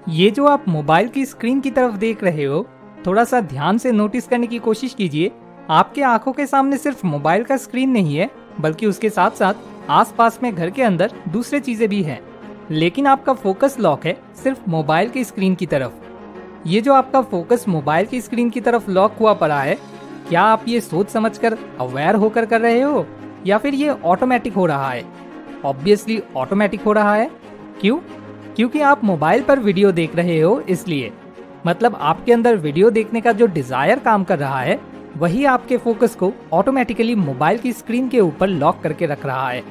ये जो आप मोबाइल की स्क्रीन की तरफ देख रहे हो, थोड़ा सा ध्यान से नोटिस करने की कोशिश कीजिए। आपके आंखों के सामने सिर्फ मोबाइल का स्क्रीन नहीं है, बल्कि उसके साथ साथ आसपास में घर के अंदर दूसरे चीजें भी हैं। लेकिन आपका फोकस लॉक है सिर्फ मोबाइल की स्क्रीन की तरफ। ये जो आपका फोकस मोबाइल की स्क्रीन की तरफ लॉक हुआ पड़ा है, क्या आप ये सोच समझकर अवेयर होकर कर रहे हो या फिर ये ऑटोमेटिक हो रहा है? ऑब्वियसली ऑटोमेटिक हो रहा है। क्यों? क्योंकि आप मोबाइल पर वीडियो देख रहे हो, इसलिए। मतलब आपके अंदर वीडियो देखने का जो डिजायर काम कर रहा है, वही आपके फोकस को ऑटोमेटिकली मोबाइल की स्क्रीन के ऊपर लॉक करके रख रहा है।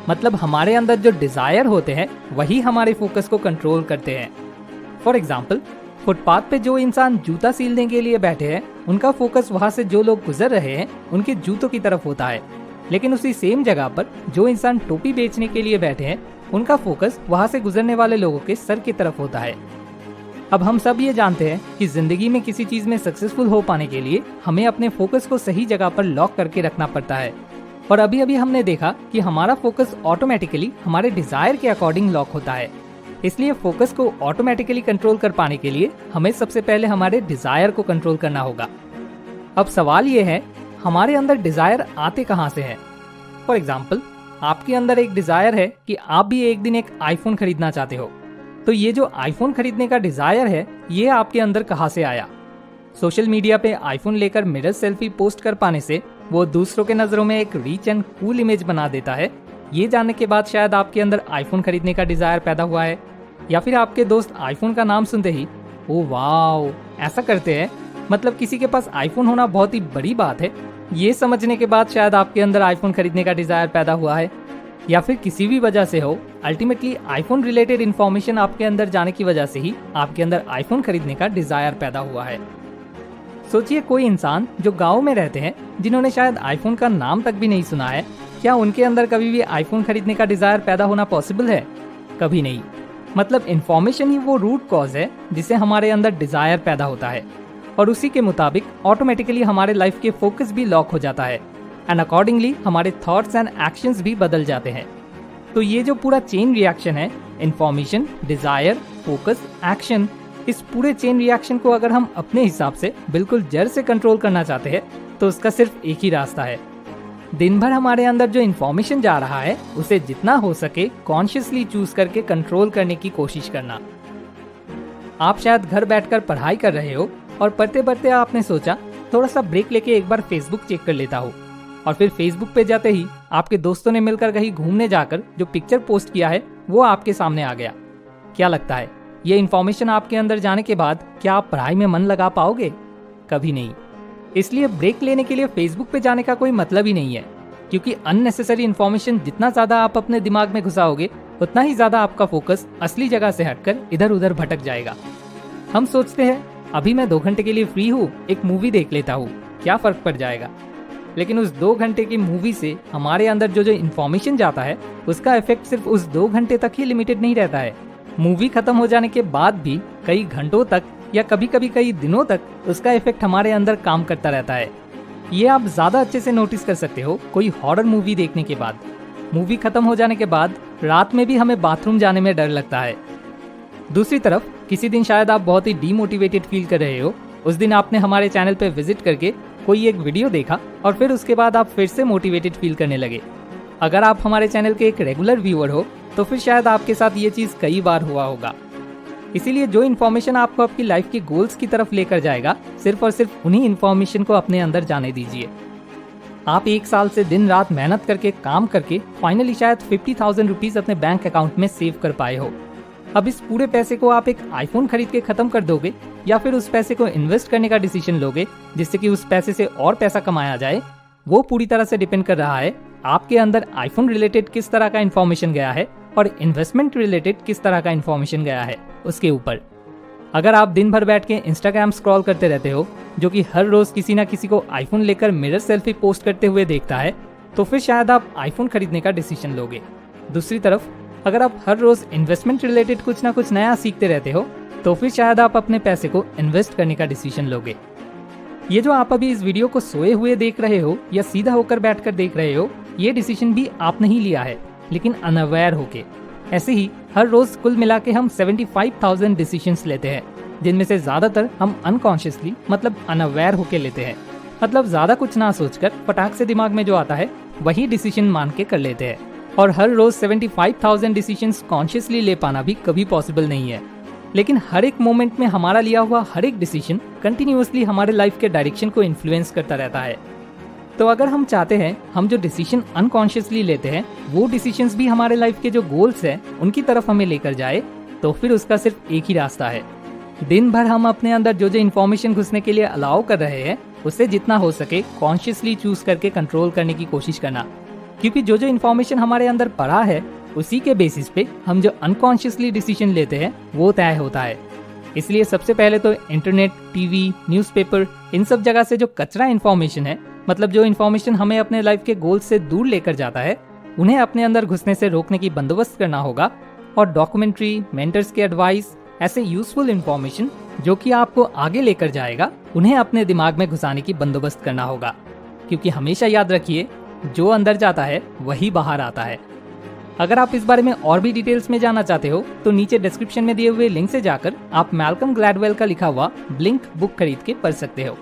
मतलब हमारे अंदर जो डिजायर होते हैं, वही हमारे फोकस को कंट्रोल करते हैं। फॉर एग्जाम्पल, फुटपाथ पे जो इंसान जूता सीलने के लिए बैठे हैं, उनका फोकस वहां से जो लोग गुजर रहे हैं उनके जूतों की तरफ होता है। लेकिन उसी सेम जगह पर जो इंसान टोपी बेचने के लिए बैठे हैं, उनका फोकस वहां से गुजरने वाले लोगों के सर की तरफ होता है। अब हम सब ये जानते हैं कि जिंदगी में किसी चीज में सक्सेसफुल हो पाने के लिए हमें अपने फोकस को सही जगह पर लॉक करके रखना पड़ता है। और अभी अभी हमने देखा कि हमारा फोकस ऑटोमेटिकली हमारे डिजायर के अकॉर्डिंग लॉक होता है। इसलिए फोकस को ऑटोमेटिकली कंट्रोल कर पाने के लिए हमें सबसे पहले हमारे डिजायर को कंट्रोल करना होगा। अब सवाल ये है, हमारे अंदर डिजायर आते कहाँ से हैं? फॉर एग्जाम्पल, आपके अंदर एक डिजायर है कि आप भी एक दिन एक आईफोन खरीदना चाहते हो। तो ये जो आईफोन खरीदने का डिजायर है, ये आपके अंदर कहाँ से आया? सोशल मीडिया पे आईफोन लेकर मिरर सेल्फी पोस्ट कर पाने से वो दूसरों के नजरों में एक रिच एंड कूल इमेज बना देता है। ये जानने के बाद शायद आपके अंदर आईफोन खरीदने का डिजायर पैदा हुआ है। या फिर आपके दोस्त आईफोन का नाम सुनते ही ओ वाओ ऐसा करते हैं, मतलब किसी के पास आईफोन होना बहुत ही बड़ी बात है, ये समझने के बाद शायद आपके अंदर आईफोन खरीदने का डिजायर पैदा हुआ है। या फिर किसी भी वजह से हो, अल्टीमेटली आईफोन रिलेटेड इन्फॉर्मेशन आपके अंदर जाने की वजह से ही आपके अंदर आईफोन खरीदने का डिजायर पैदा हुआ है। सोचिए, कोई इंसान जो गाँव में रहते हैं, जिन्होंने शायद आईफोन का नाम तक भी नहीं सुना है, क्या उनके अंदर कभी भी आईफोन खरीदने का डिजायर पैदा होना पॉसिबल है? कभी नहीं। मतलब इन्फॉर्मेशन ही वो रूट कॉज है जिससे हमारे अंदर डिजायर पैदा होता है, और उसी के मुताबिक ऑटोमेटिकली हमारे लाइफ के फोकस भी लॉक हो जाता है एंड अकॉर्डिंगली हमारे थॉट्स एंड एक्शंस भी बदल जाते हैं। तो ये जो पूरा चेन रिएक्शन है, इन्फॉर्मेशन, डिजायर, फोकस, एक्शन, इस पूरे चेन रिएक्शन को अगर हम अपने हिसाब से बिल्कुल जड़ से कंट्रोल करना चाहते हैं, तो उसका सिर्फ एक ही रास्ता है। दिन भर हमारे अंदर जो इन्फॉर्मेशन जा रहा है, उसे जितना हो सके कॉन्शियसली चूज करके कंट्रोल करने की कोशिश करना। आप शायद घर बैठकर पढ़ाई कर रहे हो और पढ़ते पढ़ते आपने सोचा थोड़ा सा ब्रेक लेके एक बार फेसबुक चेक कर लेता हूँ, और फिर फेसबुक पे जाते ही आपके दोस्तों ने मिलकर कहीं घूमने जाकर जो पिक्चर पोस्ट किया है वो आपके सामने आ गया। क्या लगता है, ये इन्फॉर्मेशन आपके अंदर जाने के बाद क्या आप पढ़ाई में मन लगा पाओगे? कभी नहीं। इसलिए ब्रेक लेने के लिए फेसबुक पे जाने का कोई मतलब ही नहीं है, क्योंकि अननेसेसरी इन्फॉर्मेशन जितना ज्यादा आप अपने दिमाग में घुसाओगे, उतना ही ज्यादा आपका फोकस असली जगह से हटकर इधर उधर भटक जाएगा। हम सोचते हैं अभी मैं 2 घंटे के लिए फ्री हूँ, एक मूवी देख लेता हूँ, क्या फर्क पड़ जाएगा। लेकिन उस 2 घंटे की मूवी से हमारे अंदर जो इन्फॉर्मेशन जाता है, उसका इफेक्ट सिर्फ उस 2 घंटे तक ही लिमिटेड नहीं रहता है। मूवी खत्म हो जाने के बाद भी कई घंटों तक या कभी कभी कई दिनों तक उसका इफेक्ट हमारे अंदर काम करता रहता है। ये आप ज्यादा अच्छे से नोटिस कर सकते हो कोई हॉरर मूवी देखने के बाद। मूवी खत्म हो जाने के बाद रात में भी हमें बाथरूम जाने में डर लगता है। दूसरी तरफ किसी दिन शायद आप बहुत ही डीमोटिवेटेड फील कर रहे हो। उस दिन आपने हमारे चैनल पे विजिट करके कोई एक वीडियो देखा और फिर उसके बाद आप फिर से मोटिवेटेड फील करने लगे। अगर आप हमारे चैनल के एक रेगुलर व्यूअर हो, तो फिर शायद आपके साथ ये चीज कई बार हुआ होगा। इसीलिए जो इन्फॉर्मेशन आपको आपकी लाइफ के गोल्स की तरफ लेकर जाएगा, सिर्फ और सिर्फ उन्हीं इन्फॉर्मेशन को अपने अंदर जाने दीजिए। आप 1 साल से दिन रात मेहनत करके काम करके फाइनली शायद 50,000 रुपीज अपने बैंक अकाउंट में सेव कर पाए हो। अब इस पूरे पैसे को आप एक आईफोन खरीद के खत्म कर दोगे, या फिर उस पैसे को इन्वेस्ट करने का डिसीजन लोगे जिससे कि उस पैसे से और पैसा कमाया जाए, वो पूरी तरह से डिपेंड कर रहा है आपके अंदर आईफोन रिलेटेड किस तरह का इन्फॉर्मेशन गया है और इन्वेस्टमेंट रिलेटेड किस तरह का इन्फॉर्मेशन गया है उसके ऊपर। अगर आप दिन भर बैठ के इंस्टाग्राम स्क्रॉल करते रहते हो, जो कि हर रोज किसी ना किसी को आईफोन लेकर मिरर सेल्फी पोस्ट करते हुए देखता है, तो फिर शायद आप आईफोन खरीदने का डिसीजन लोगे। दूसरी तरफ अगर आप हर रोज इन्वेस्टमेंट रिलेटेड कुछ ना कुछ नया सीखते रहते हो, तो फिर शायद आप अपने पैसे को इन्वेस्ट करने का डिसीजन लोगे। ये जो आप अभी इस वीडियो को सोए हुए देख रहे हो या सीधा होकर बैठकर देख रहे हो, ये डिसीजन भी आपने ही लिया है, लेकिन अनअवेयर होके। ऐसे ही हर रोज कुल मिला के हम 75,000 डिसीजंस लेते हैं, जिनमें से ज्यादातर हम अनकॉन्शियसली मतलब अनअवेयर होके लेते हैं। मतलब ज्यादा कुछ ना सोचकर फटाक से दिमाग में जो आता है वही डिसीजन मान के कर लेते हैं। और हर रोज 75,000 डिसीजंस कॉन्शियसली ले पाना भी कभी पॉसिबल नहीं है। लेकिन हर एक मोमेंट में हमारा लिया हुआ हर एक डिसीजन कंटिन्यूअसली हमारे लाइफ के डायरेक्शन को इन्फ्लुएंस करता रहता है। तो अगर हम चाहते हैं हम जो डिसीजन अनकॉन्शियसली लेते हैं वो डिसीजंस भी हमारे लाइफ के जो गोल्स हैं उनकी तरफ हमें लेकर जाए, तो फिर उसका सिर्फ एक ही रास्ता है। दिन भर हम अपने अंदर जो जो इन्फॉर्मेशन घुसने के लिए अलाउ कर रहे हैं उसे जितना हो सके कॉन्शियसली चूज करके कंट्रोल करने की कोशिश करना, क्योंकि जो जो इन्फॉर्मेशन हमारे अंदर पड़ा है उसी के बेसिस पे हम जो अनकॉन्शियसली डिसीजन लेते हैं वो तय होता है। इसलिए सबसे पहले तो इंटरनेट, टीवी, न्यूज़पेपर, इन सब जगह से जो कचरा इन्फॉर्मेशन है, मतलब जो इन्फॉर्मेशन हमें अपने लाइफ के गोल से दूर लेकर जाता है, उन्हें अपने अंदर घुसने से रोकने की बंदोबस्त करना होगा। और डॉक्यूमेंट्री, मेंटर्स के एडवाइस, ऐसे यूजफुल इन्फॉर्मेशन जो कि आपको आगे लेकर जाएगा, उन्हें अपने दिमाग में घुसाने की बंदोबस्त करना होगा। क्योंकि हमेशा याद रखिए, जो अंदर जाता है वही बाहर आता है। अगर आप इस बारे में और भी डिटेल्स में जानना चाहते हो तो नीचे डिस्क्रिप्शन में दिए हुए लिंक से जाकर आप मैल्कम ग्लैडवेल का लिखा हुआ ब्लिंक बुक खरीद के पढ़ सकते हो।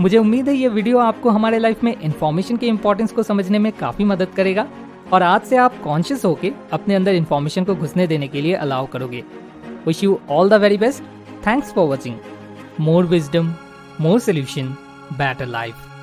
मुझे उम्मीद है ये वीडियो आपको हमारे लाइफ में इन्फॉर्मेशन के इम्पोर्टेंस को समझने में काफी मदद करेगा और आज से आप कॉन्शियस होके अपने अंदर इन्फॉर्मेशन को घुसने देने के लिए अलाउ करोगे। Wish you all the very best. Thanks for watching. More wisdom, more solution, better life.